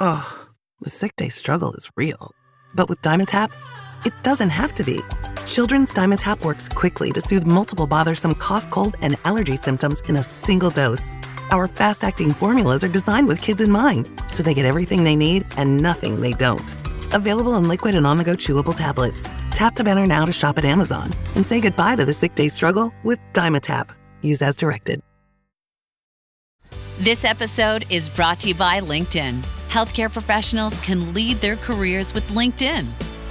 Ugh, the sick day struggle is real. But with Dimetapp, it doesn't have to be. Children's Dimetapp works quickly to soothe multiple bothersome cough, cold, and allergy symptoms in a single dose. Our fast-acting formulas are designed with kids in mind, so they get everything they need and nothing they don't. Available in liquid and on-the-go chewable tablets. Tap the banner now to shop at Amazon and say goodbye to the sick day struggle with Dimetapp. Use as directed. This episode is brought to you by LinkedIn. Healthcare professionals can lead their careers with LinkedIn.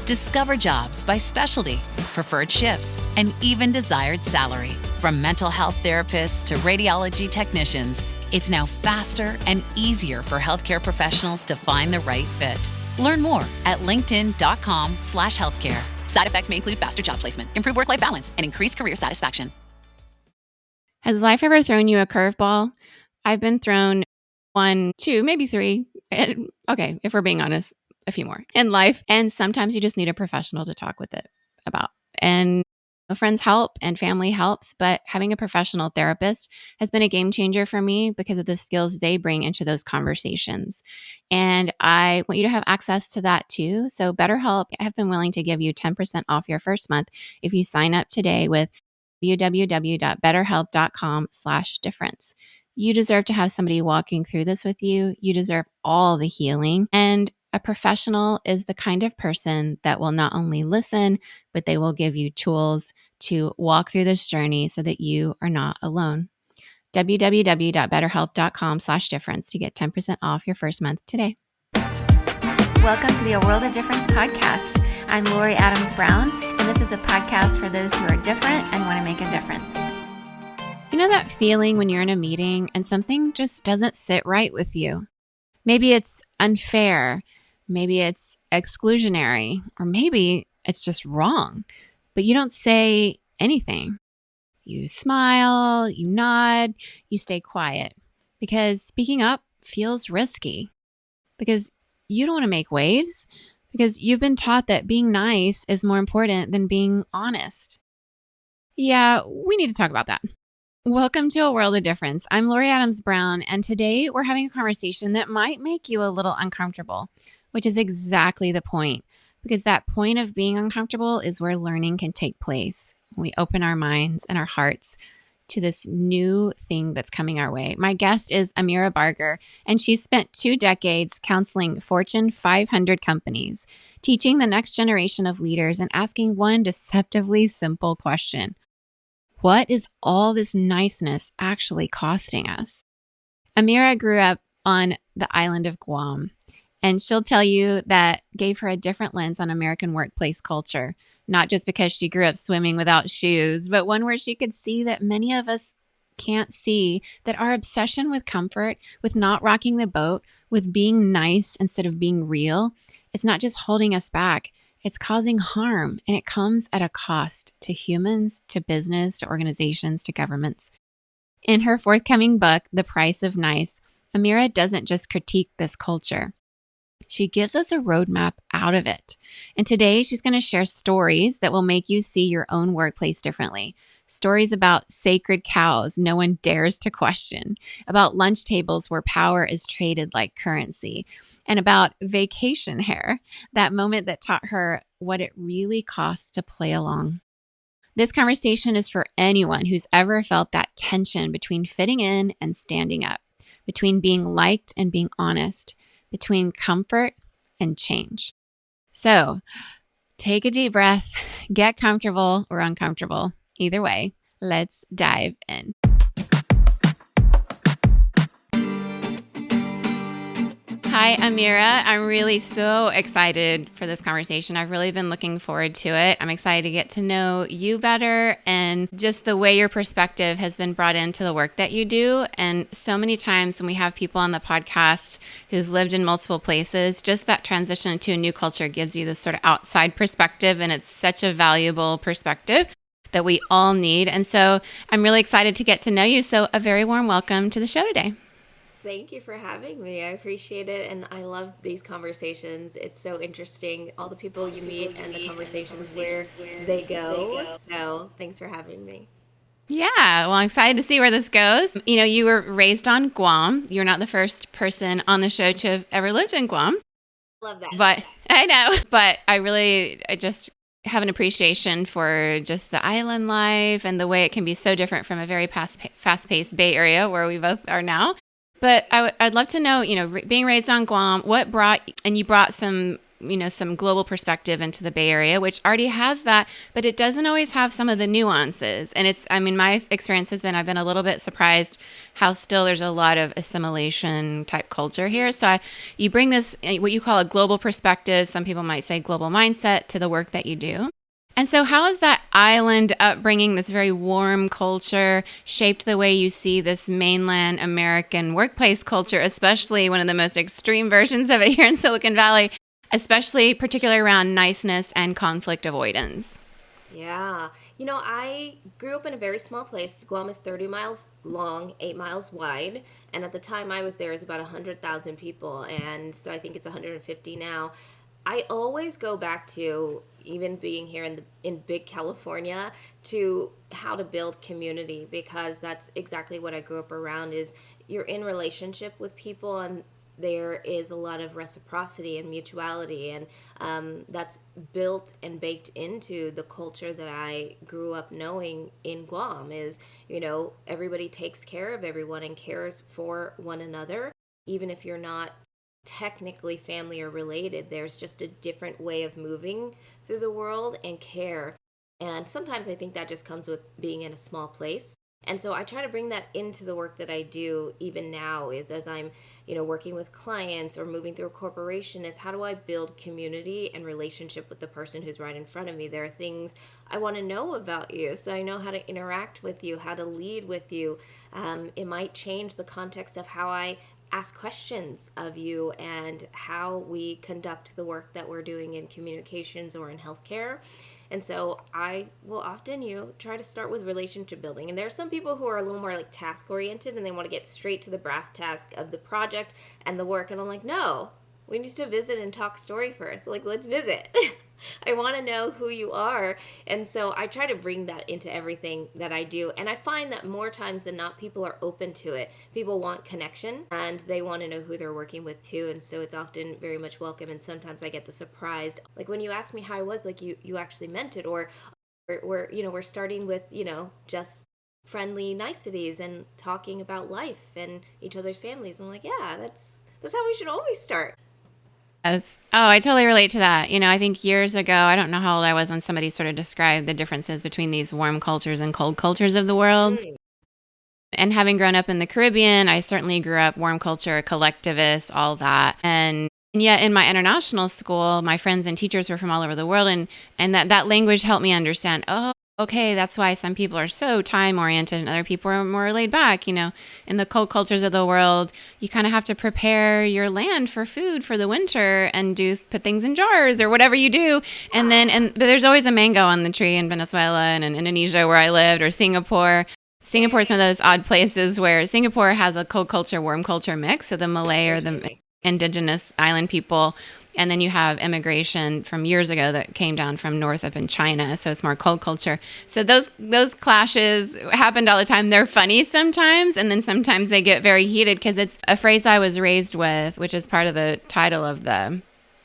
Discover jobs by specialty, preferred shifts, and even desired salary. From mental health therapists to radiology technicians, it's now faster and easier for healthcare professionals to find the right fit. Learn more at linkedin.com/healthcare. Side effects may include faster job placement, improved work-life balance, and increased career satisfaction. Has life ever thrown you a curveball? I've been thrown 1, 2, maybe 3. Okay, if we're being honest, a few more in life. And sometimes you just need a professional to talk with it about. And friends help and family helps, but having a professional therapist has been a game changer for me because of the skills they bring into those conversations. And I want you to have access to that too. So BetterHelp have been willing to give you 10% off your first month if you sign up today with www.betterhelp.com/difference. You deserve to have somebody walking through this with you. You deserve all the healing. And a professional is the kind of person that will not only listen, but they will give you tools to walk through this journey so that you are not alone. www.betterhelp.com/difference to get 10% off your first month today. Welcome to the A World of Difference podcast. I'm Lori Adams Brown, and this is a podcast for those who are different and want to make a difference. You know that feeling when you're in a meeting and something just doesn't sit right with you? Maybe it's unfair, maybe it's exclusionary, or maybe it's just wrong, but you don't say anything. You smile, you nod, you stay quiet because speaking up feels risky, because you don't want to make waves, because you've been taught that being nice is more important than being honest. Yeah, we need to talk about that. Welcome to A World of Difference. I'm Lori Adams Brown, and today we're having a conversation that might make you a little uncomfortable, which is exactly the point, because that point of being uncomfortable is where learning can take place. We open our minds and our hearts to this new thing that's coming our way. My guest is Amira Barger, and she's spent 2 decades counseling Fortune 500 companies, teaching the next generation of leaders and asking one deceptively simple question. What is all this niceness actually costing us? Amira grew up on the island of Guam, and she'll tell you that gave her a different lens on American workplace culture, not just because she grew up swimming without shoes, but one where she could see that many of us can't see that our obsession with comfort, with not rocking the boat, with being nice instead of being real, it's not just holding us back. It's causing harm, and it comes at a cost to humans, to business, to organizations, to governments. In her forthcoming book, The Price of Nice, Amira doesn't just critique this culture. She gives us a roadmap out of it. And today she's going to share stories that will make you see your own workplace differently. Stories about sacred cows no one dares to question, about lunch tables where power is traded like currency, and about vacation hair, that moment that taught her what it really costs to play along. This conversation is for anyone who's ever felt that tension between fitting in and standing up, between being liked and being honest, between comfort and change. So take a deep breath, get comfortable or uncomfortable. Either way, let's dive in. Hi, Amira. I'm really so excited for this conversation. I've really been looking forward to it. I'm excited to get to know you better and just the way your perspective has been brought into the work that you do. And so many times when we have people on the podcast who've lived in multiple places, just that transition to a new culture gives you this sort of outside perspective. And it's such a valuable perspective that we all need. And so I'm really excited to get to know you. So a very warm welcome to the show today. Thank you for having me. I appreciate it. And I love these conversations. It's so interesting, all the people you meet and the conversations where they go. So thanks for having me. Yeah, well, I'm excited to see where this goes. You know, you were raised on Guam. You're not the first person on the show to have ever lived in Guam. Love that. But I know, but I just have an appreciation for just the island life and the way it can be so different from a very fast-paced Bay Area where we both are now. But I'd love to know, you know, being raised on Guam, and you brought some, you know, some global perspective into the Bay Area, which already has that, but it doesn't always have some of the nuances. And I mean, my experience has been, I've been a little bit surprised how still there's a lot of assimilation type culture here. So you bring this, what you call a global perspective, some people might say global mindset, to the work that you do. And so how has that island upbringing, this very warm culture, shaped the way you see this mainland American workplace culture, especially one of the most extreme versions of it here in Silicon Valley, especially particularly around niceness and conflict avoidance? Yeah. You know, I grew up in a very small place. Guam is 30 miles long, 8 miles wide. And at the time I was there, it was about 100,000 people. And so I think it's 150 now. I always go back to, even being here in big California, to how to build community, because that's exactly what I grew up around. Is you're in relationship with people, and there is a lot of reciprocity and mutuality, and that's built and baked into the culture that I grew up knowing in Guam. Is, you know, everybody takes care of everyone and cares for one another, even if you're not technically family or related. There's just a different way of moving through the world and care. And sometimes I think that just comes with being in a small place. And so I try to bring that into the work that I do even now, is as I'm, you know, working with clients or moving through a corporation, is how do I build community and relationship with the person who's right in front of me? There are things I want to know about you, so I know how to interact with you, how to lead with you. It might change the context of how I ask questions of you and how we conduct the work that we're doing in communications or in healthcare. And so I will often, you know, try to start with relationship building. And there are some people who are a little more like task oriented and they want to get straight to the brass task of the project and the work. And I'm like, no, we need to visit and talk story first. Like, let's visit. I want to know who you are. And so I try to bring that into everything that I do. And I find that more times than not, people are open to it. People want connection and they want to know who they're working with too. And so it's often very much welcome. And sometimes I get the surprised, like when you ask me how I was, like you actually meant it, or we're starting with, just friendly niceties and talking about life and each other's families. I'm like, yeah, that's how we should always start. Yes. Oh, I totally relate to that. I think years ago, I don't know how old I was when somebody sort of described the differences between these warm cultures and cold cultures of the world. And having grown up in the Caribbean, I certainly grew up warm culture, collectivist, all that. And yet in my international school, my friends and teachers were from all over the world. And that language helped me understand, oh, okay, that's why some people are so time oriented and other people are more laid back. In the cold cultures of the world, you kind of have to prepare your land for food for the winter and put things in jars or whatever you do. But there's always a mango on the tree in Venezuela and in Indonesia where I lived, or Singapore. Singapore is one of those odd places where Singapore has a cold culture, warm culture mix. So the Malay or the indigenous island people, and then you have immigration from years ago that came down from north up in China. So it's more cold culture. So those clashes happened all the time. They're funny sometimes, and then sometimes they get very heated because it's a phrase I was raised with, which is part of the title of the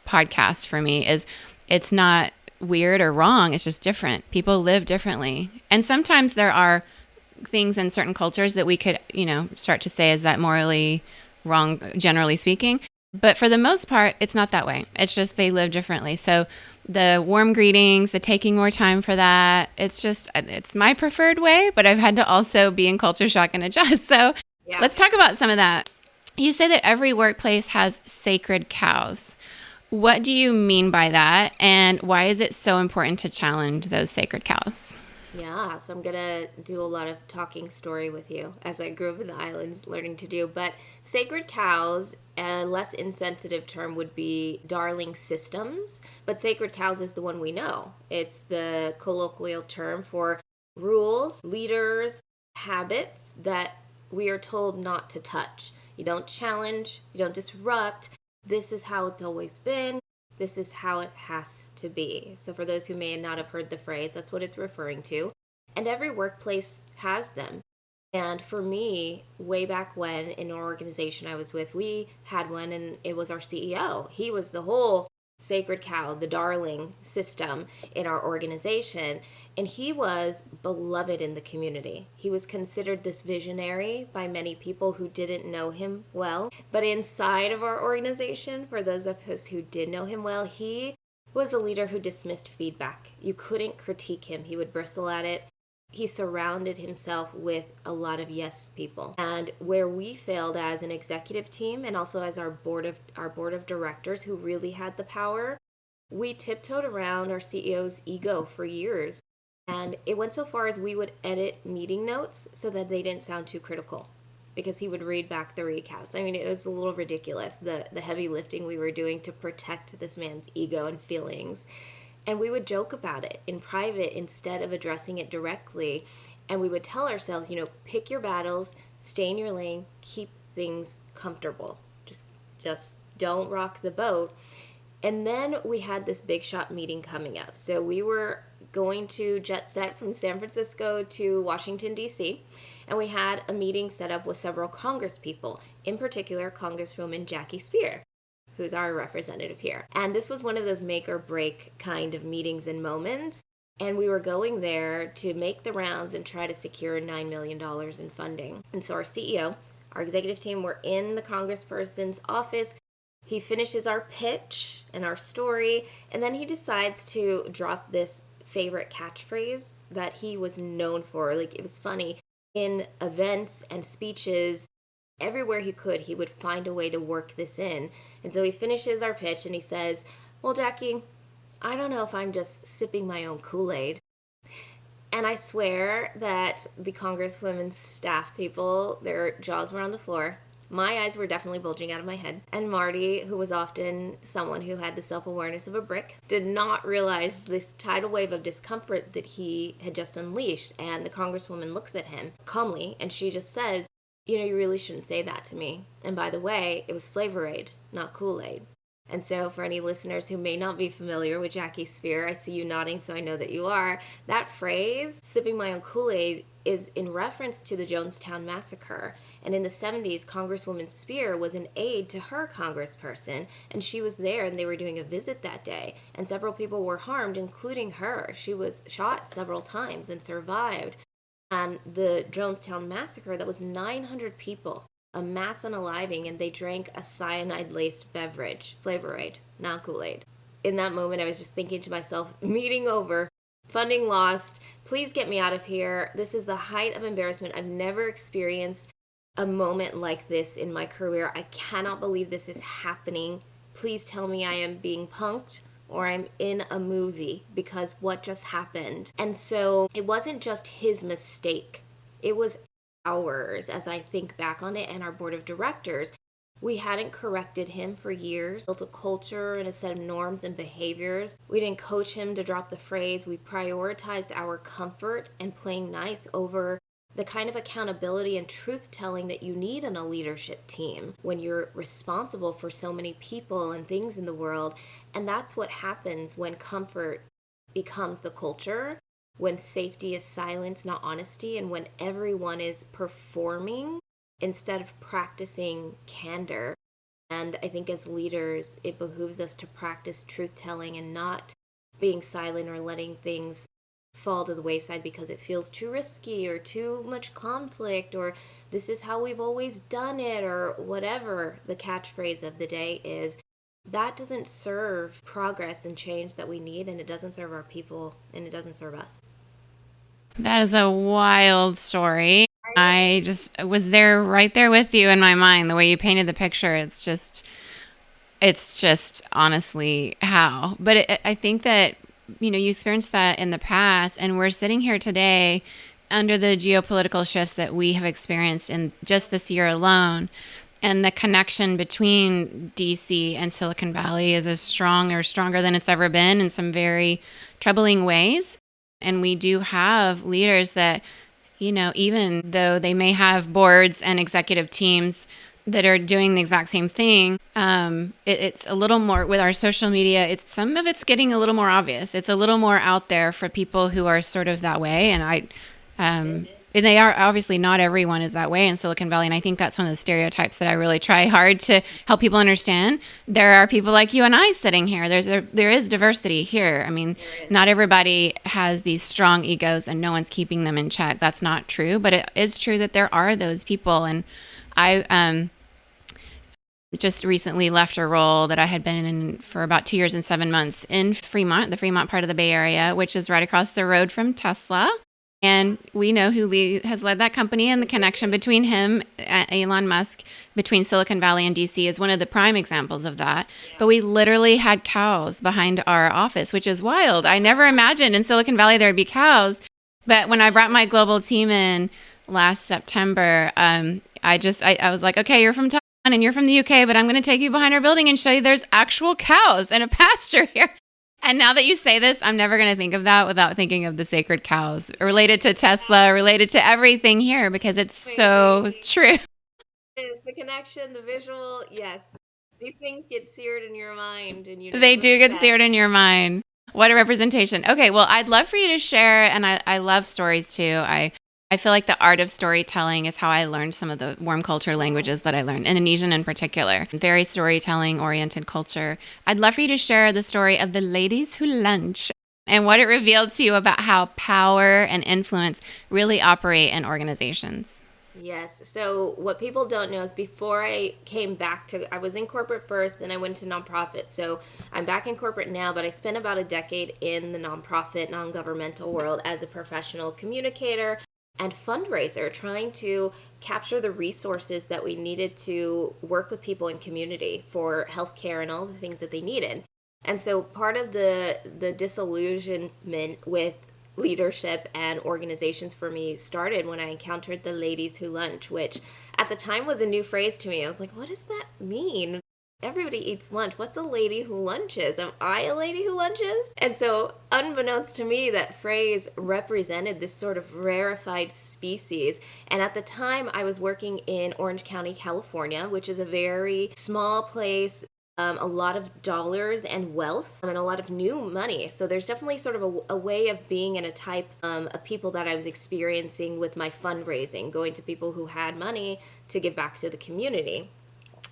podcast for me, is it's not weird or wrong. It's just different. People live differently. And sometimes there are things in certain cultures that we could, start to say, is that morally wrong, generally speaking. But for the most part, it's not that way. It's just they live differently. So the warm greetings, the taking more time for that, it's my preferred way, but I've had to also be in culture shock and adjust. So Let's talk about some of that. You say that every workplace has sacred cows. What do you mean by that? And why is it so important to challenge those sacred cows? Yeah, so I'm going to do a lot of talking story with you, as I grew up in the islands learning to do. But sacred cows, a less insensitive term would be darling systems. But sacred cows is the one we know. It's the colloquial term for rules, leaders, habits that we are told not to touch. You don't challenge, you don't disrupt. This is how it's always been. This is how it has to be. So for those who may not have heard the phrase, that's what it's referring to. And every workplace has them. And for me, way back when in an organization I was with, we had one, and it was our CEO. He was the whole sacred cow, the darling system in our organization. And he was beloved in the community. He was considered this visionary by many people who didn't know him well. But inside of our organization, for those of us who did know him well, he was a leader who dismissed feedback. You couldn't critique him. He would bristle at it. He surrounded himself with a lot of yes people. And where we failed as an executive team, and also as our board of directors who really had the power, we tiptoed around our CEO's ego for years. And it went so far as we would edit meeting notes so that they didn't sound too critical, because he would read back the recaps. I mean, it was a little ridiculous, the heavy lifting we were doing to protect this man's ego and feelings. And we would joke about it in private instead of addressing it directly. And we would tell ourselves, pick your battles, stay in your lane, keep things comfortable. Just don't rock the boat. And then we had this big shot meeting coming up. So we were going to jet set from San Francisco to Washington, D.C. And we had a meeting set up with several Congress people, in particular Congresswoman Jackie Speier, who's our representative here. And this was one of those make or break kind of meetings and moments. And we were going there to make the rounds and try to secure $9 million in funding. And so our CEO, our executive team, were in the congressperson's office. He finishes our pitch and our story, and then he decides to drop this favorite catchphrase that he was known for. Like, it was funny. In events and speeches, everywhere he could, he would find a way to work this in. And so he finishes our pitch and he says, well, Jackie, I don't know if I'm just sipping my own Kool-Aid. And I swear that the Congresswomen's staff people, their jaws were on the floor. My eyes were definitely bulging out of my head. And Marty, who was often someone who had the self-awareness of a brick, did not realize this tidal wave of discomfort that he had just unleashed. And the Congresswoman looks at him calmly and she just says, you really shouldn't say that to me. And by the way, it was Flavor Aid, not Kool-Aid. And so for any listeners who may not be familiar with Jackie Speier, I see you nodding, so I know that you are. That phrase, sipping my own Kool-Aid, is in reference to the Jonestown Massacre. And in the 70s, Congresswoman Speier was an aide to her congressperson, and she was there, and they were doing a visit that day. And several people were harmed, including her. She was shot several times and survived. And the Jonestown Massacre, that was 900 people, a mass unaliving, and they drank a cyanide-laced beverage, Flavor Aid, not Kool-Aid. In that moment, I was just thinking to myself, meeting over, funding lost, please get me out of here. This is the height of embarrassment. I've never experienced a moment like this in my career. I cannot believe this is happening. Please tell me I am being punked or I'm in a movie, because what just happened? And so it wasn't just his mistake. It was ours, as I think back on it, and our board of directors. We hadn't corrected him for years, built a culture and a set of norms and behaviors. We didn't coach him to drop the phrase. We prioritized our comfort and playing nice over the kind of accountability and truth-telling that you need in a leadership team when you're responsible for so many people and things in the world. And that's what happens when comfort becomes the culture, when safety is silence, not honesty, and when everyone is performing instead of practicing candor. And I think as leaders, it behooves us to practice truth-telling and not being silent or letting things fall to the wayside because it feels too risky or too much conflict, or this is how we've always done it, or whatever the catchphrase of the day is. That doesn't serve progress and change that we need, and it doesn't serve our people, and it doesn't serve us. That is a wild story. I just was there, right there with you in my mind. The way you painted the picture, it's just honestly how. But I think that, you experienced that in the past, and we're sitting here today under the geopolitical shifts that we have experienced in just this year alone. And the connection between DC and Silicon Valley is as strong or stronger than it's ever been in some very troubling ways. And we do have leaders that, even though they may have boards and executive teams that are doing the exact same thing. It's a little more with our social media. Some of it's getting a little more obvious. It's a little more out there for people who are sort of that way. And they are obviously not everyone is that way in Silicon Valley. And I think that's one of the stereotypes that I really try hard to help people understand. There are people like you and I sitting here. There is diversity here. I mean, not everybody has these strong egos and no one's keeping them in check. That's not true, but it is true that there are those people. And I just recently left a role that I had been in for about 2 years and 7 months in Fremont, the Fremont part of the Bay Area, which is right across the road from Tesla. And we know who has led that company, and the connection between him, Elon Musk, between Silicon Valley and DC is one of the prime examples of that. But we literally had cows behind our office, which is wild. I never imagined in Silicon Valley there'd be cows. But when I brought my global team in last September, I was like, okay, you're from Taiwan and you're from the UK, but I'm going to take you behind our building and show you there's actual cows and a pasture here. And now that you say this, I'm never going to think of that without thinking of the sacred cows related to Tesla, related to everything here, because it's so true. Is the connection, the visual, yes. These things get seared in your mind. And they do get seared in your mind. What a representation. Okay, well, I'd love for you to share, and I love stories too. I feel like the art of storytelling is how I learned some of the warm culture languages that I learned, Indonesian in particular. Very storytelling-oriented culture. I'd love for you to share the story of the ladies who lunch and what it revealed to you about how power and influence really operate in organizations. Yes. So what people don't know is before I came back I was in corporate first, then I went to nonprofit. So I'm back in corporate now, but I spent about a decade in the nonprofit, non-governmental world as a professional communicator and fundraiser, trying to capture the resources that we needed to work with people in community for healthcare and all the things that they needed. And so part of the disillusionment with leadership and organizations for me started when I encountered the ladies who lunch, which at the time was a new phrase to me. I was like, what does that mean? Everybody eats lunch. What's a lady who lunches? Am I a lady who lunches? And so unbeknownst to me, that phrase represented this sort of rarefied species. And at the time I was working in Orange County, California, which is a very small place, a lot of dollars and wealth and a lot of new money. So there's definitely sort of a way of being in a type of people that I was experiencing with my fundraising, going to people who had money to give back to the community.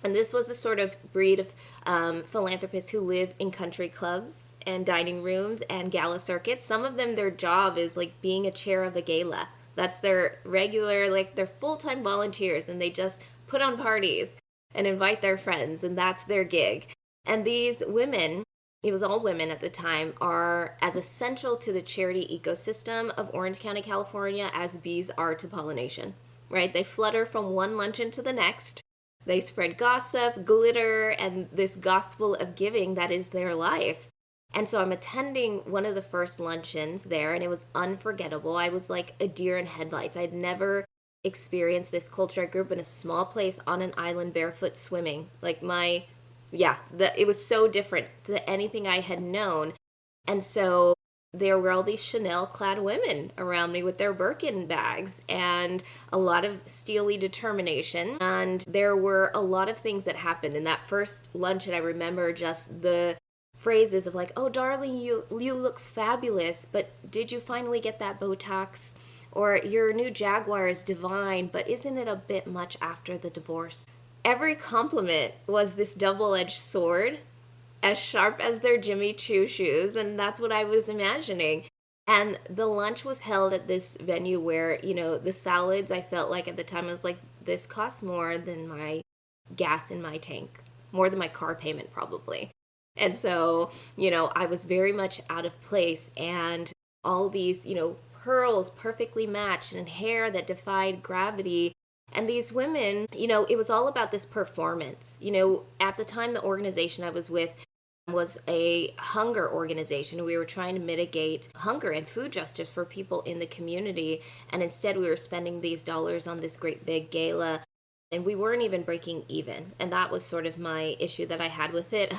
And this was a sort of breed of philanthropists who live in country clubs and dining rooms and gala circuits. Some of them, their job is like being a chair of a gala. That's their regular, like they're full-time volunteers, and they just put on parties and invite their friends, and that's their gig. And these women, it was all women at the time, are as essential to the charity ecosystem of Orange County, California as bees are to pollination, right? They flutter from one luncheon to the next. They spread gossip, glitter, and this gospel of giving that is their life. And so I'm attending one of the first luncheons there, and it was unforgettable. I was like a deer in headlights. I'd never experienced this culture. I grew up in a small place on an island barefoot swimming. It was so different to anything I had known. And so there were all these Chanel-clad women around me with their Birkin bags and a lot of steely determination. And there were a lot of things that happened in that first luncheon. I remember just the phrases of like, oh, darling, you look fabulous, but did you finally get that Botox? Or your new Jaguar is divine, but isn't it a bit much after the divorce? Every compliment was this double-edged sword, as sharp as their Jimmy Choo shoes, and that's what I was imagining. And the lunch was held at this venue where, the salads, I felt like at the time, I was like, this costs more than my gas in my tank, more than my car payment probably. And so, I was very much out of place, and all these, pearls perfectly matched and hair that defied gravity. And these women, it was all about this performance. At the time, the organization I was with was a hunger organization. We were trying to mitigate hunger and food justice for people in the community. And instead, we were spending these dollars on this great big gala, and we weren't even breaking even. And that was sort of my issue that I had with it.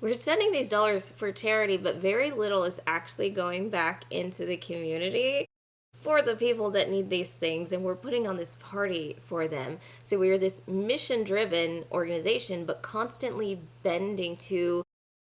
We're spending these dollars for charity, but very little is actually going back into the community for the people that need these things, and we're putting on this party for them. So we are this mission-driven organization, but constantly bending to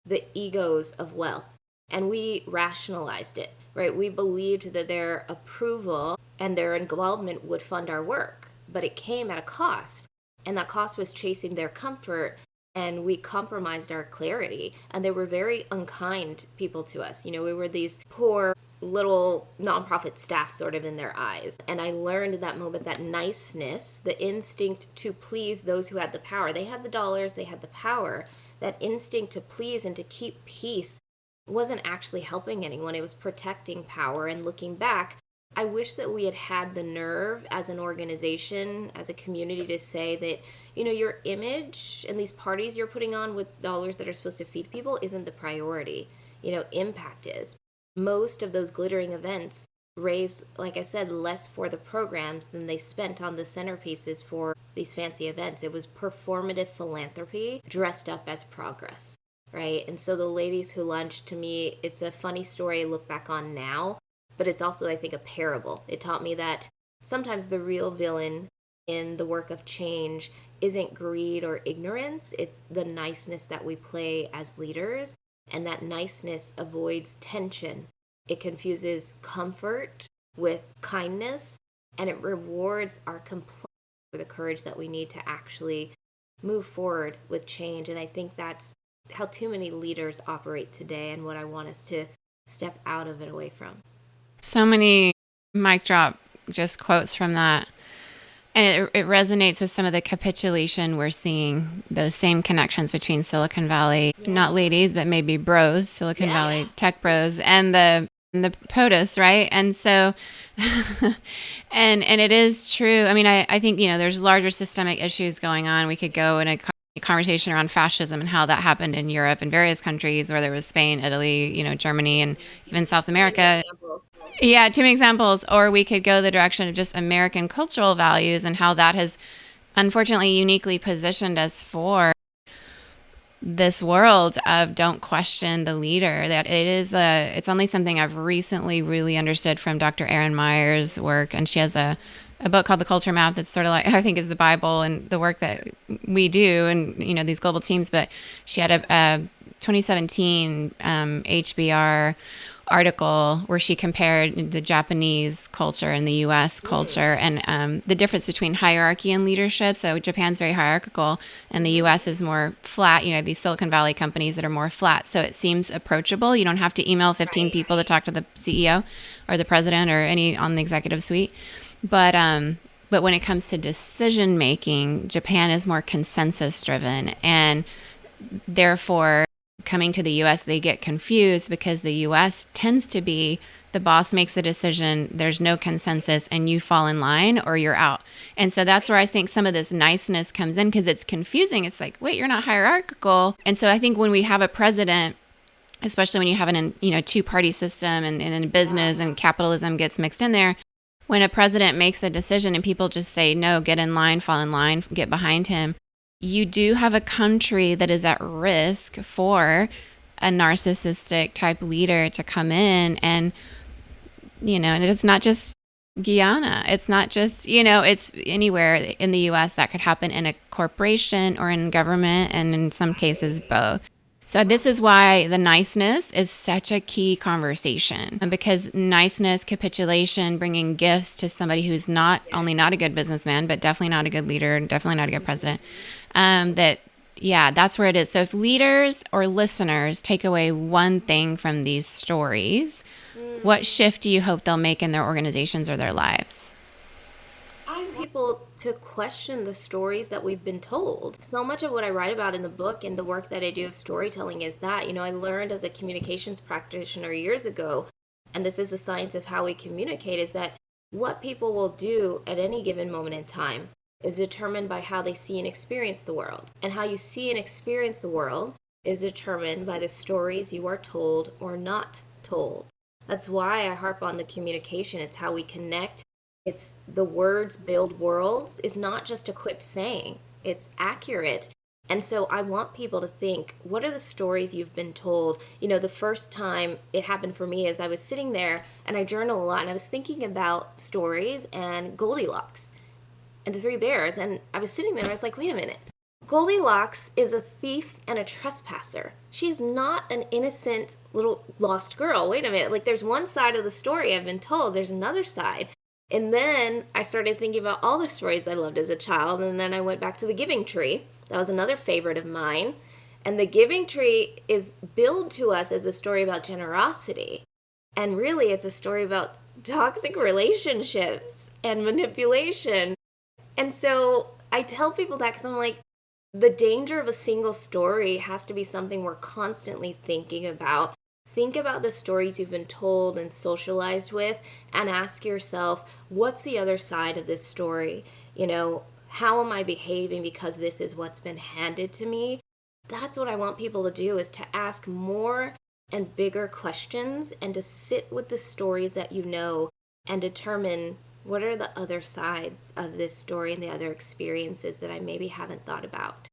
the egos of wealth. And we rationalized it, right? We believed that their approval and their involvement would fund our work, but it came at a cost. And that cost was chasing their comfort, and we compromised our clarity. And they were very unkind people to us. You know, we were these poor little nonprofit staff sort of in their eyes. And I learned in that moment that niceness, the instinct to please those who had the power, they had the dollars, they had the power, that instinct to please and to keep peace wasn't actually helping anyone. It was protecting power. And looking back, I wish that we had had the nerve as an organization, as a community, to say that, you know, your image and these parties you're putting on with dollars that are supposed to feed people isn't the priority. You know, impact is. Most of those glittering events raised, like I said, less for the programs than they spent on the centerpieces for these fancy events. It was performative philanthropy dressed up as progress, right? And so the ladies who lunched, to me, it's a funny story I look back on now, but it's also, I think, a parable. It taught me that sometimes the real villain in the work of change isn't greed or ignorance, it's the niceness that we play as leaders. And that niceness avoids tension. It confuses comfort with kindness, and it rewards our compliance for the courage that we need to actually move forward with change. And I think that's how too many leaders operate today, and what I want us to step out of and away from. So many mic drop just quotes from that. And it resonates with some of the capitulation we're seeing, those same connections between Silicon Valley, not ladies, but maybe bros, Silicon Valley tech bros, and the POTUS, right? And so, and it is true. I mean, I think, you know, there's larger systemic issues going on. We could go in a conversation around fascism and how that happened in Europe and various countries, whether it was Spain, Italy, you know, Germany, and even South America. Yeah, too many examples. Or we could go the direction of just American cultural values and how that has unfortunately uniquely positioned us for this world of don't question the leader. That it's only something I've recently really understood from Dr. Erin Meyer's work. And she has a book called The Culture Map that's sort of like, I think, is the Bible and the work that we do and, you know, these global teams. But she had a 2017 HBR article where she compared the Japanese culture and the U.S. culture and the difference between hierarchy and leadership. So Japan's very hierarchical and the U.S. is more flat. You know, these Silicon Valley companies that are more flat. So it seems approachable. You don't have to email 15 people to talk to the CEO or the president or any on the executive suite. But when it comes to decision making, Japan is more consensus driven, and therefore coming to the U.S., they get confused because the U.S. tends to be the boss makes a decision, there's no consensus, and you fall in line or you're out. And so that's where I think some of this niceness comes in, because it's confusing. It's like, wait, you're not hierarchical. And so I think when we have a president, especially when you have an two-party system and in business and capitalism gets mixed in there, when a president makes a decision and people just say, no, get in line, fall in line, get behind him, you do have a country that is at risk for a narcissistic type leader to come in. And, you know, and it's not just Guyana. It's not just, you know, it's anywhere in the U.S. that could happen in a corporation or in government, and in some cases both. So this is why the niceness is such a key conversation, because niceness, capitulation, bringing gifts to somebody who's not only not a good businessman, but definitely not a good leader, definitely not a good president, that's where it is. So if leaders or listeners take away one thing from these stories, what shift do you hope they'll make in their organizations or their lives? People to question the stories that we've been told. So much of what I write about in the book and the work that I do of storytelling is that, you know, I learned as a communications practitioner years ago, and this is the science of how we communicate, is that what people will do at any given moment in time is determined by how they see and experience the world. And how you see and experience the world is determined by the stories you are told or not told. That's why I harp on the communication. It's how we connect. It's the words build worlds is not just a quick saying. It's accurate. And so I want people to think, what are the stories you've been told? The first time it happened for me is I was sitting there and I journal a lot and I was thinking about stories and Goldilocks and the three bears. And I was sitting there and I was like, wait a minute. Goldilocks is a thief and a trespasser. She is not an innocent little lost girl. Wait a minute. Like, there's one side of the story I've been told. There's another side. And then I started thinking about all the stories I loved as a child. And then I went back to the Giving Tree. That was another favorite of mine. And the Giving Tree is billed to us as a story about generosity. And really, it's a story about toxic relationships and manipulation. And so I tell people that because I'm like, the danger of a single story has to be something we're constantly thinking about. Think about the stories you've been told and socialized with and ask yourself, what's the other side of this story? How am I behaving because this is what's been handed to me? That's what I want people to do, is to ask more and bigger questions and to sit with the stories that you know and determine what are the other sides of this story and the other experiences that I maybe haven't thought about.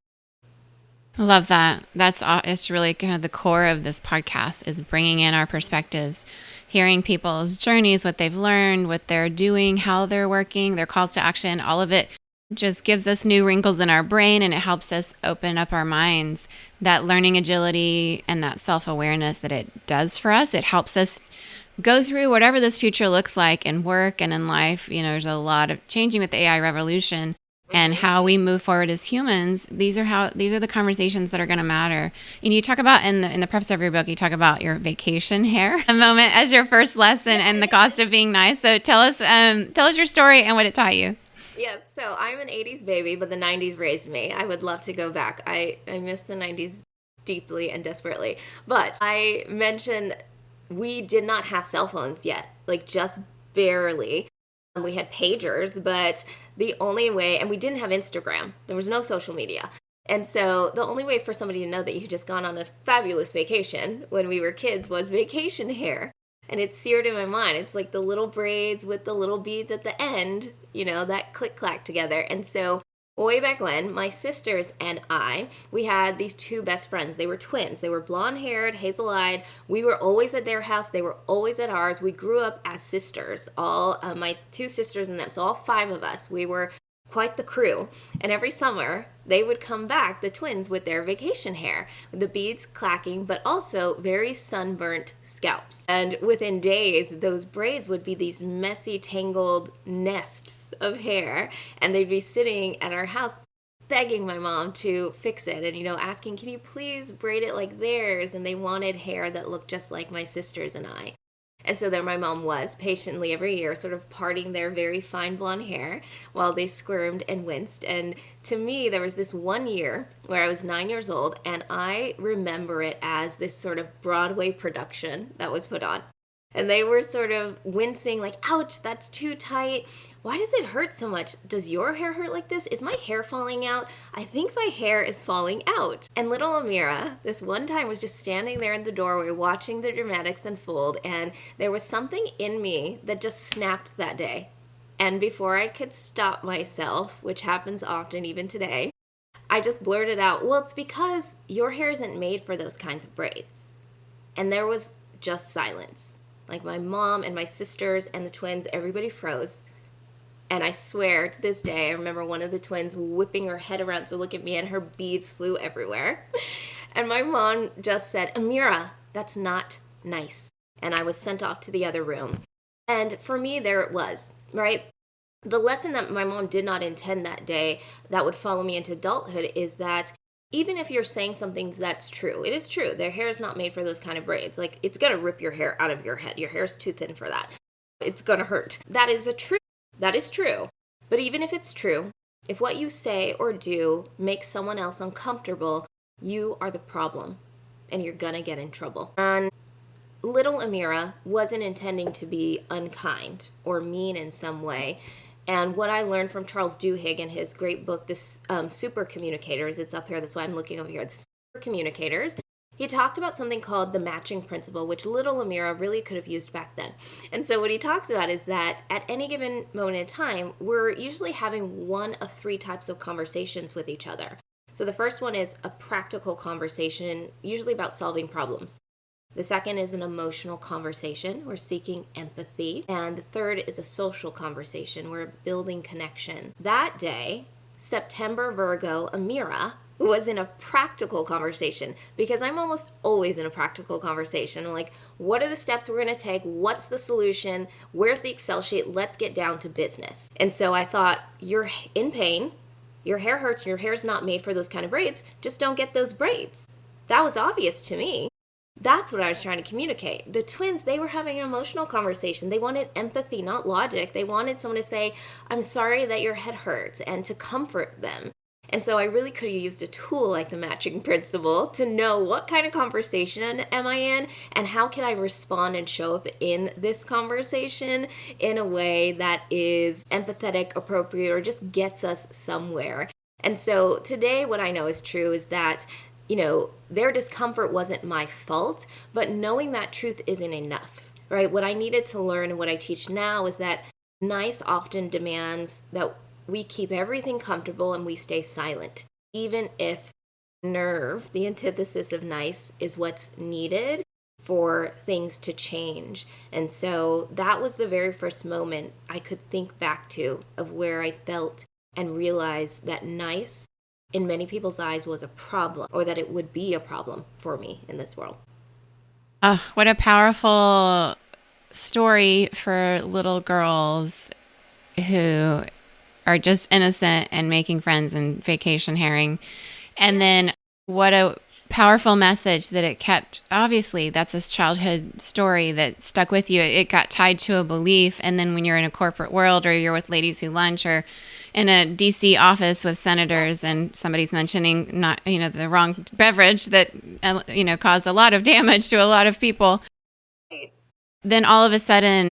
I love that. It's really kind of the core of this podcast, is bringing in our perspectives, hearing people's journeys, what they've learned, what they're doing, how they're working, their calls to action. All of it just gives us new wrinkles in our brain, and it helps us open up our minds. That learning agility and that self-awareness that it does for us, it helps us go through whatever this future looks like in work and in life. There's a lot of changing with the AI revolution and how we move forward as humans. These are the conversations that are going to matter. And you talk about in the preface of your book, you talk about your vacation hair a moment as your first lesson and the cost of being nice. So tell us your story and what it taught you. Yes, so I'm an 80s baby, but the 90s raised me. I would love to go back. I miss the 90s deeply and desperately. But I mentioned we did not have cell phones yet, like just barely. We had pagers, but the only way, and we didn't have Instagram. There was no social media. And so the only way for somebody to know that you had just gone on a fabulous vacation when we were kids was vacation hair. And it's seared in my mind. It's like the little braids with the little beads at the end, that click-clack together. And so way back when, my sisters and I, we had these two best friends. They were twins. They were blonde-haired, hazel-eyed. We were always at their house. They were always at ours. We grew up as sisters, all my two sisters and them. So all five of us, we were quite the crew. And every summer, they would come back, the twins, with their vacation hair, with the beads clacking, but also very sunburnt scalps. And within days, those braids would be these messy, tangled nests of hair, and they'd be sitting at our house begging my mom to fix it and, asking, can you please braid it like theirs? And they wanted hair that looked just like my sisters and I. And so there my mom was, patiently every year, sort of parting their very fine blonde hair while they squirmed and winced. And to me, there was this one year where I was 9 years old, and I remember it as this sort of Broadway production that was put on. And they were sort of wincing, like, ouch, that's too tight. Why does it hurt so much? Does your hair hurt like this? Is my hair falling out? I think my hair is falling out. And little Amira, this one time, was just standing there in the doorway watching the dramatics unfold, and there was something in me that just snapped that day. And before I could stop myself, which happens often even today, I just blurted out, well, it's because your hair isn't made for those kinds of braids. And there was just silence. Like, my mom and my sisters and the twins, everybody froze. And I swear, to this day, I remember one of the twins whipping her head around to look at me, and her beads flew everywhere. And my mom just said, Amira, that's not nice. And I was sent off to the other room. And for me, there it was, right? The lesson that my mom did not intend that day that would follow me into adulthood is that even if you're saying something that's true, it is true. Their hair is not made for those kind of braids. Like, it's going to rip your hair out of your head. Your hair's too thin for that. It's going to hurt. That is a truth. That is true. But even if it's true, if what you say or do makes someone else uncomfortable, you are the problem, and you're going to get in trouble. And little Amira wasn't intending to be unkind or mean in some way. And what I learned from Charles Duhigg in his great book, this Super Communicators, it's up here, that's why I'm looking over here, the Super Communicators, he talked about something called the matching principle, which little Amira really could have used back then. And so what he talks about is that at any given moment in time, we're usually having one of three types of conversations with each other. So the first one is a practical conversation, usually about solving problems. The second is an emotional conversation. We're seeking empathy. And the third is a social conversation. We're building connection. That day, September Virgo Amira was in a practical conversation, because I'm almost always in a practical conversation. Like, what are the steps we're going to take? What's the solution? Where's the Excel sheet? Let's get down to business. And so I thought, you're in pain. Your hair hurts. Your hair's not made for those kind of braids. Just don't get those braids. That was obvious to me. That's what I was trying to communicate. The twins, they were having an emotional conversation. They wanted empathy, not logic. They wanted someone to say, I'm sorry that your head hurts, and to comfort them. And so I really could have used a tool like the matching principle to know what kind of conversation am I in, and how can I respond and show up in this conversation in a way that is empathetic, appropriate, or just gets us somewhere. And so today what I know is true is that, their discomfort wasn't my fault, but knowing that truth isn't enough, right? What I needed to learn and what I teach now is that nice often demands that we keep everything comfortable and we stay silent, even if nerve, the antithesis of nice, is what's needed for things to change. And so that was the very first moment I could think back to of where I felt and realized that nice in many people's eyes was a problem, or that it would be a problem for me in this world. Oh, what a powerful story for little girls who are just innocent and making friends and vacation herring. And then what a powerful message that it kept. Obviously, that's a childhood story that stuck with you. It got tied to a belief. And then when you're in a corporate world, or you're with Ladies Who Lunch, or in a DC office with senators, and somebody's mentioning not, the wrong beverage that, caused a lot of damage to a lot of people, then all of a sudden,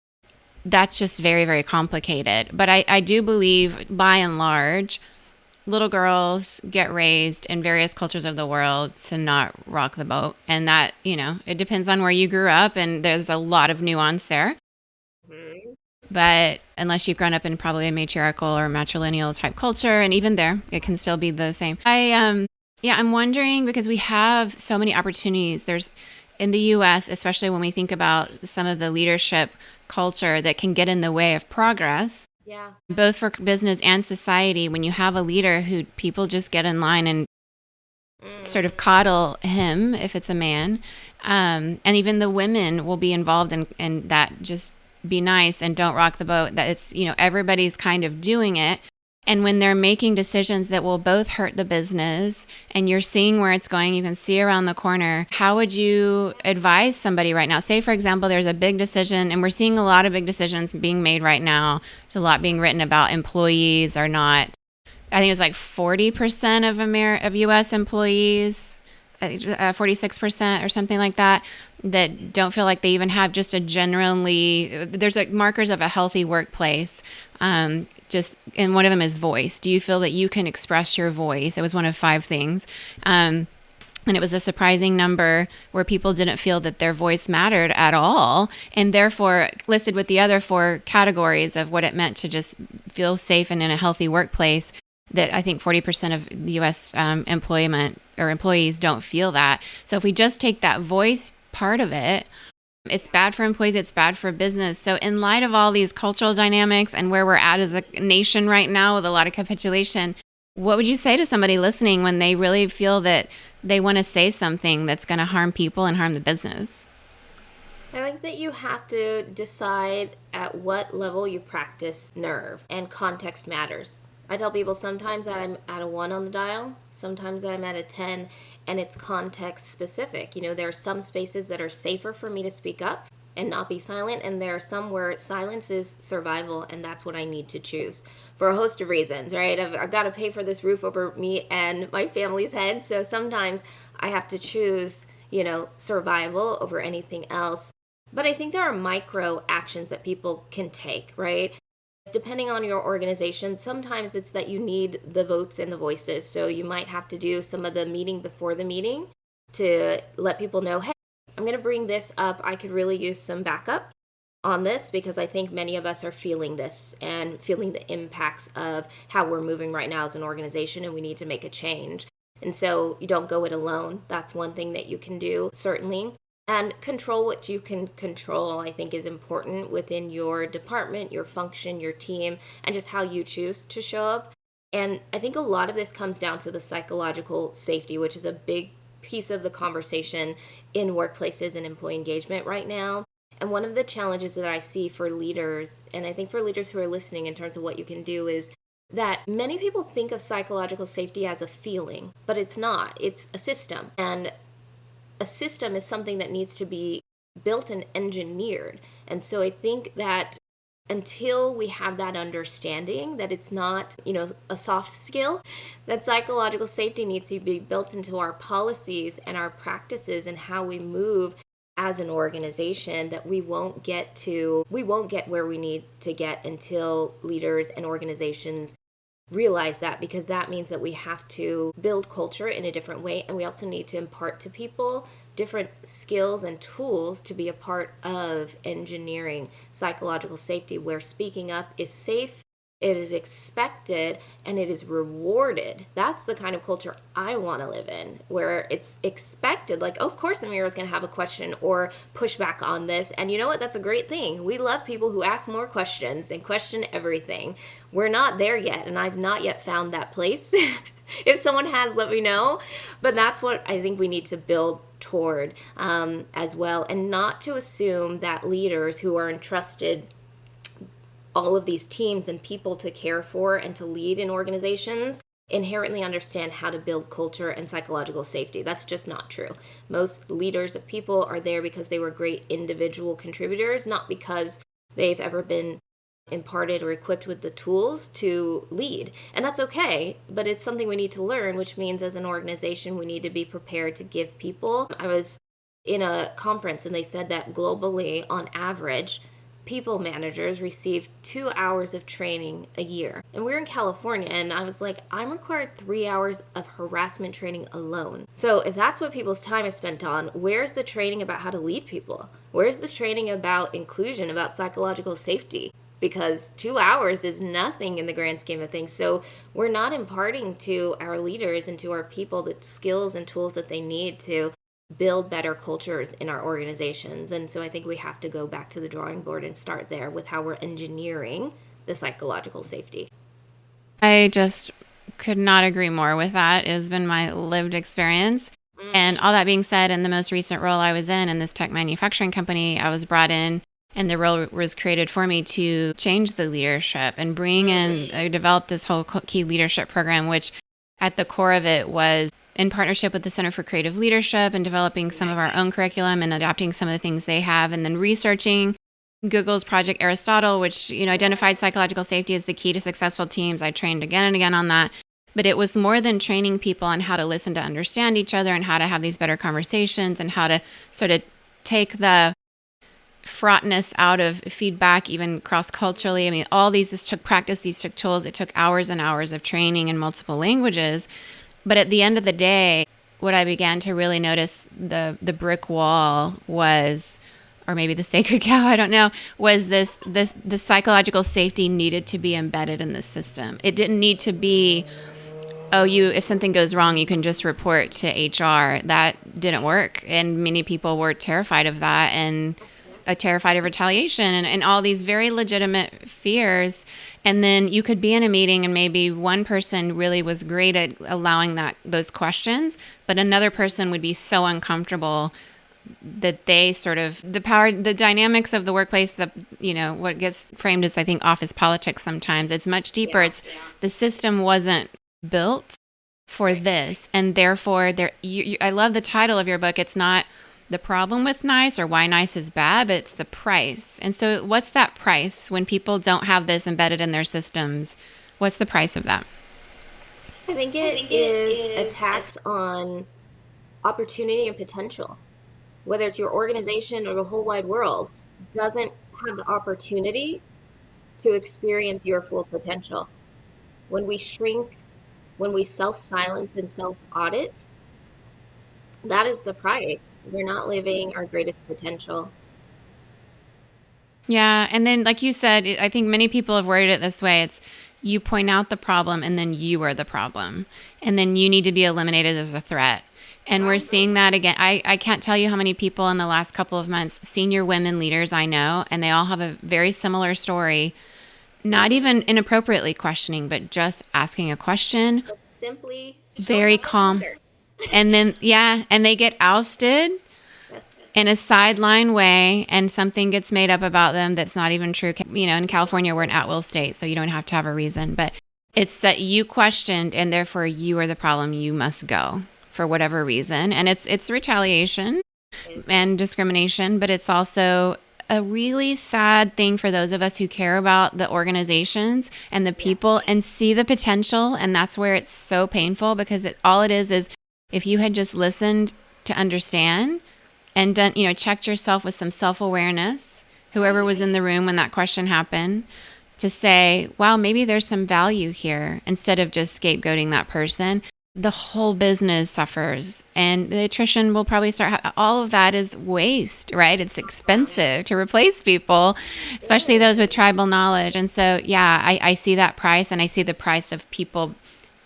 that's just very, very complicated. But I do believe, by and large, little girls get raised in various cultures of the world to not rock the boat. And that, it depends on where you grew up, and there's a lot of nuance there. Mm-hmm. But unless you've grown up in probably a matriarchal or matrilineal type culture, and even there, it can still be the same. I'm wondering, because we have so many opportunities. There's, in the U.S., especially when we think about some of the leadership culture that can get in the way of progress, both for business and society, when you have a leader who people just get in line and sort of coddle him, if it's a man, and even the women will be involved in that, just be nice and don't rock the boat, that it's, everybody's kind of doing it. And when they're making decisions that will both hurt the business, and you're seeing where it's going, you can see around the corner, how would you advise somebody right now? Say, for example, there's a big decision, and we're seeing a lot of big decisions being made right now. There's a lot being written about employees are not, I think it's like 40% of U.S. employees, 46% or something like that don't feel like they even have just a generally, there's like markers of a healthy workplace. And one of them is voice. Do you feel that you can express your voice? It was one of 5 things. And it was a surprising number where people didn't feel that their voice mattered at all, and therefore listed with the other 4 categories of what it meant to just feel safe and in a healthy workplace, that I think 40% of the U.S. employment or employees don't feel that. So if we just take that voice part of it, it's bad for employees, it's bad for business. So in light of all these cultural dynamics and where we're at as a nation right now with a lot of capitulation, what would you say to somebody listening when they really feel that they want to say something that's going to harm people and harm the business? I think that you have to decide at what level you practice nerve, and context matters. I tell people sometimes that I'm at a 1 on the dial, sometimes that I'm at a 10, and it's context specific. There are some spaces that are safer for me to speak up and not be silent, and there are some where silence is survival, and that's what I need to choose for a host of reasons, right? I've got to pay for this roof over me and my family's head, so sometimes I have to choose, survival over anything else. But I think there are micro actions that people can take, right? Depending on your organization, sometimes it's that you need the votes and the voices. So you might have to do some of the meeting before the meeting to let people know, hey, I'm going to bring this up. I could really use some backup on this, because I think many of us are feeling this and feeling the impacts of how we're moving right now as an organization, and we need to make a change. And so you don't go it alone. That's one thing that you can do, certainly. And control what you can control, I think, is important within your department, your function, your team, and just how you choose to show up. And I think a lot of this comes down to the psychological safety, which is a big piece of the conversation in workplaces and employee engagement right now. And one of the challenges that I see for leaders, and I think for leaders who are listening in terms of what you can do, is that many people think of psychological safety as a feeling, but it's not. It's a system. And a system is something that needs to be built and engineered. And so I think that until we have that understanding that it's not, a soft skill, that psychological safety needs to be built into our policies and our practices and how we move as an organization, that we won't get where we need to get until leaders and organizations realize that, because that means that we have to build culture in a different way, and we also need to impart to people different skills and tools to be a part of engineering psychological safety, where speaking up is safe, it is expected, and it is rewarded. That's the kind of culture I want to live in, where it's expected. Like, oh, of course Amira is going to have a question or push back on this. And you know what? That's a great thing. We love people who ask more questions and question everything. We're not there yet, and I've not yet found that place. If someone has, let me know. But that's what I think we need to build toward as well, and not to assume that leaders who are entrusted all of these teams and people to care for and to lead in organizations inherently understand how to build culture and psychological safety. That's just not true. Most leaders of people are there because they were great individual contributors, not because they've ever been imparted or equipped with the tools to lead. And that's okay, but it's something we need to learn, which means as an organization, we need to be prepared to give people. I was in a conference and they said that globally, on average, people managers receive 2 hours of training a year. And we're in California, and I was like, I'm required 3 hours of harassment training alone. So if that's what people's time is spent on, where's the training about how to lead people? Where's the training about inclusion, about psychological safety? Because 2 hours is nothing in the grand scheme of things. So we're not imparting to our leaders and to our people the skills and tools that they need to build better cultures in our organizations. And so I think we have to go back to the drawing board and start there with how we're engineering the psychological safety. I just could not agree more with that. It has been my lived experience. And all that being said, in the most recent role I was in this tech manufacturing company, I was brought in, and the role was created for me to change the leadership and bring in, I developed this whole key leadership program, which at the core of it was in partnership with the Center for Creative Leadership and developing some of our own curriculum and adapting some of the things they have, and then researching Google's Project Aristotle, which, identified psychological safety as the key to successful teams. I trained again and again on that. But it was more than training people on how to listen to understand each other and how to have these better conversations and how to sort of take the fraughtness out of feedback, even cross-culturally. I mean, this took practice, these took tools. It took hours and hours of training in multiple languages. But at the end of the day, what I began to really notice, the brick wall was, or maybe the sacred cow, I don't know, was the psychological safety needed to be embedded in the system. It didn't need to be, if something goes wrong, you can just report to HR. That didn't work. And many people were terrified of that and terrified of retaliation and all these very legitimate fears. And then you could be in a meeting and maybe one person really was great at allowing those questions, but another person would be so uncomfortable that they sort of, the dynamics of the workplace, what gets framed as, I think, office politics sometimes. It's much deeper. The system wasn't built for this. And therefore, I love the title of your book. It's not the problem with NICE or why NICE is bad, but it's the price. And so what's that price when people don't have this embedded in their systems? What's the price of that? I think it is a tax on opportunity and potential. Whether it's your organization or the whole wide world, doesn't have the opportunity to experience your full potential. When we shrink, when we self-silence and self-audit, that is the price. We're not living our greatest potential. Yeah. And then, like you said, I think many people have worded it this way. It's, you point out the problem, and then you are the problem. And then you need to be eliminated as a threat. And we're seeing that again. I can't tell you how many people in the last couple of months, senior women leaders I know, and they all have a very similar story, not even inappropriately questioning, but just asking a question. Just simply Very calm. And then, and they get ousted in a sideline way, and something gets made up about them that's not even true. You know, in California, we're an at-will state, so you don't have to have a reason. But it's that you questioned, and therefore you are the problem. You must go for whatever reason. And it's retaliation and discrimination, but it's also a really sad thing for those of us who care about the organizations and the people and see the potential. And that's where it's so painful, because all it is if you had just listened to understand and done, checked yourself with some self-awareness, whoever was in the room when that question happened, to say, wow, maybe there's some value here, instead of just scapegoating that person. The whole business suffers, and the attrition will probably start. All of that is waste, right? It's expensive to replace people, especially those with tribal knowledge. And so, I see that price, and I see the price of people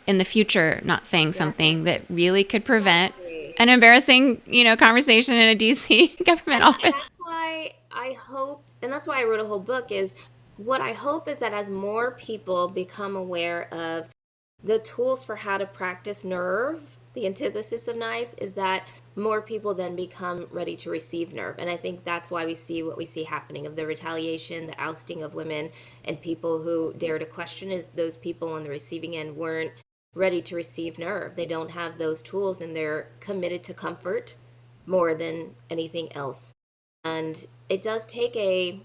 in the future not saying something that really could prevent an embarrassing, conversation in a DC government office. And that's why I hope, and that's why I wrote a whole book, is what I hope is that as more people become aware of the tools for how to practice nerve, the antithesis of nice, is that more people then become ready to receive nerve. And I think that's why we see what we see happening, of the retaliation, the ousting of women, and people who dare to question, is those people on the receiving end weren't ready to receive nerve. They don't have those tools, and they're committed to comfort more than anything else. And it does take a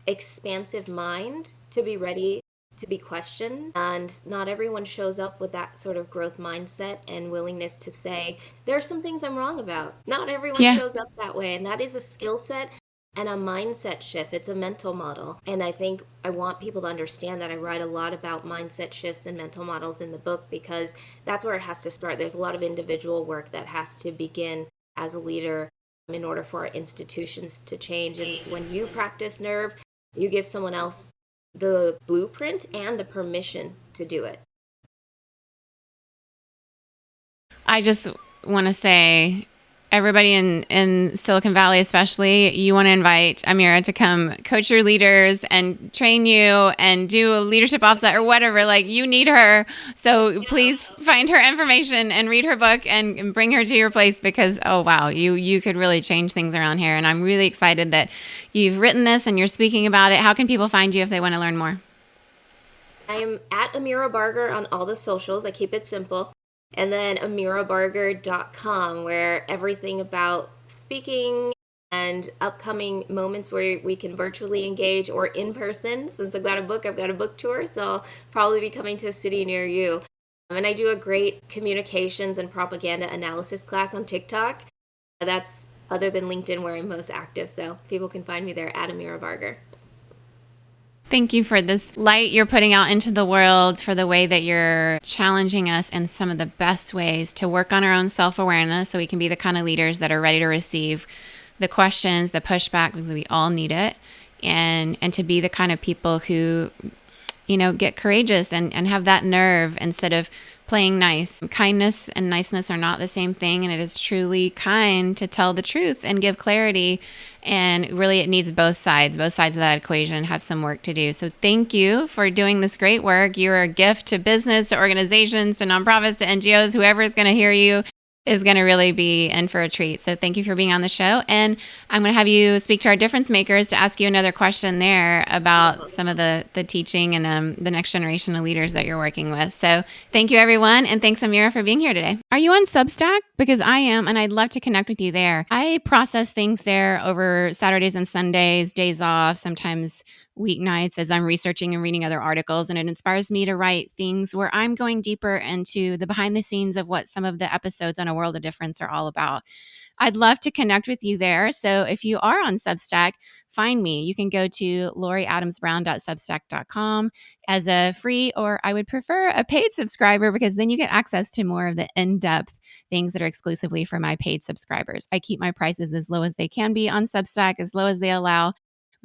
expansive mind to be ready to be questioned, and not everyone shows up with that sort of growth mindset and willingness to say, there are some things I'm wrong about. Not everyone shows up that way, and that is a skill set and a mindset shift. It's a mental model, and I think I want people to understand that. I write a lot about mindset shifts and mental models in the book, because that's where it has to start. There's a lot of individual work that has to begin as a leader in order for our institutions to change. And when you practice nerve, you give someone else the blueprint and the permission to do it. I just want to say, everybody in Silicon Valley especially, you want to invite Amira to come coach your leaders and train you and do a leadership offset or whatever. Like, you need her. So please find her information and read her book and bring her to your place, because, oh, wow, you could really change things around here. And I'm really excited that you've written this and you're speaking about it. How can people find you if they want to learn more? I am at Amira Barger on all the socials. I keep it simple. And then amirabarger.com, where everything about speaking and upcoming moments where we can virtually engage or in person. Since I've got a book tour, so I'll probably be coming to a city near you. And I do a great communications and propaganda analysis class on TikTok. That's other than LinkedIn, where I'm most active. So people can find me there at Amira Barger. Thank you for this light you're putting out into the world, for the way that you're challenging us in some of the best ways to work on our own self-awareness, so we can be the kind of leaders that are ready to receive the questions, the pushback, because we all need it, and to be the kind of people who, get courageous and have that nerve instead of playing nice. Kindness and niceness are not the same thing, and it is truly kind to tell the truth and give clarity. And really, it needs both sides. Both sides of that equation have some work to do. So thank you for doing this great work. You're a gift to business, to organizations, to nonprofits, to NGOs. Whoever is going to hear you is going to really be in for a treat. So thank you for being on the show. And I'm going to have you speak to our difference makers to ask you another question there about some of the teaching and the next generation of leaders that you're working with. So thank you, everyone. And thanks, Amira, for being here today. Are you on Substack? Because I am, and I'd love to connect with you there. I process things there over Saturdays and Sundays, days off, sometimes weeknights, as I'm researching and reading other articles, and it inspires me to write things where I'm going deeper into the behind the scenes of what some of the episodes on A World of Difference are all about. I'd love to connect with you there. So if you are on Substack, find me. You can go to loriadamsbrown.substack.com as a free, or I would prefer a paid subscriber, because then you get access to more of the in-depth things that are exclusively for my paid subscribers. I keep my prices as low as they can be on Substack, as low as they allow.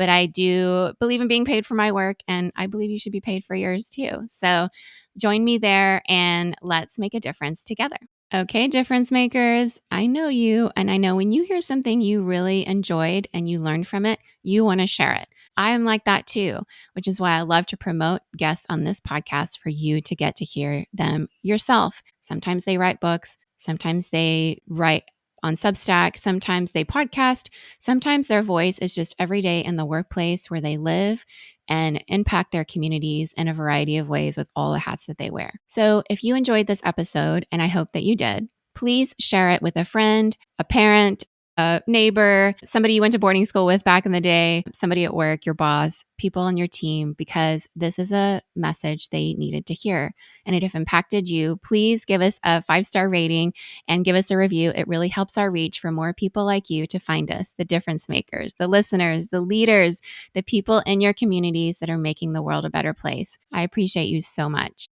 but I do believe in being paid for my work, and I believe you should be paid for yours too. So join me there and let's make a difference together. Okay, difference makers, I know you, and I know when you hear something you really enjoyed and you learned from it, you want to share it. I am like that too, which is why I love to promote guests on this podcast for you to get to hear them yourself. Sometimes they write books, sometimes they write on Substack, sometimes they podcast, sometimes their voice is just every day in the workplace where they live and impact their communities in a variety of ways with all the hats that they wear. So if you enjoyed this episode, and I hope that you did, please share it with a friend, a parent, a neighbor, somebody you went to boarding school with back in the day, somebody at work, your boss, people on your team, because this is a message they needed to hear. And it have impacted you. Please give us a 5-star rating and give us a review. It really helps our reach for more people like you to find us, the difference makers, the listeners, the leaders, the people in your communities that are making the world a better place. I appreciate you so much.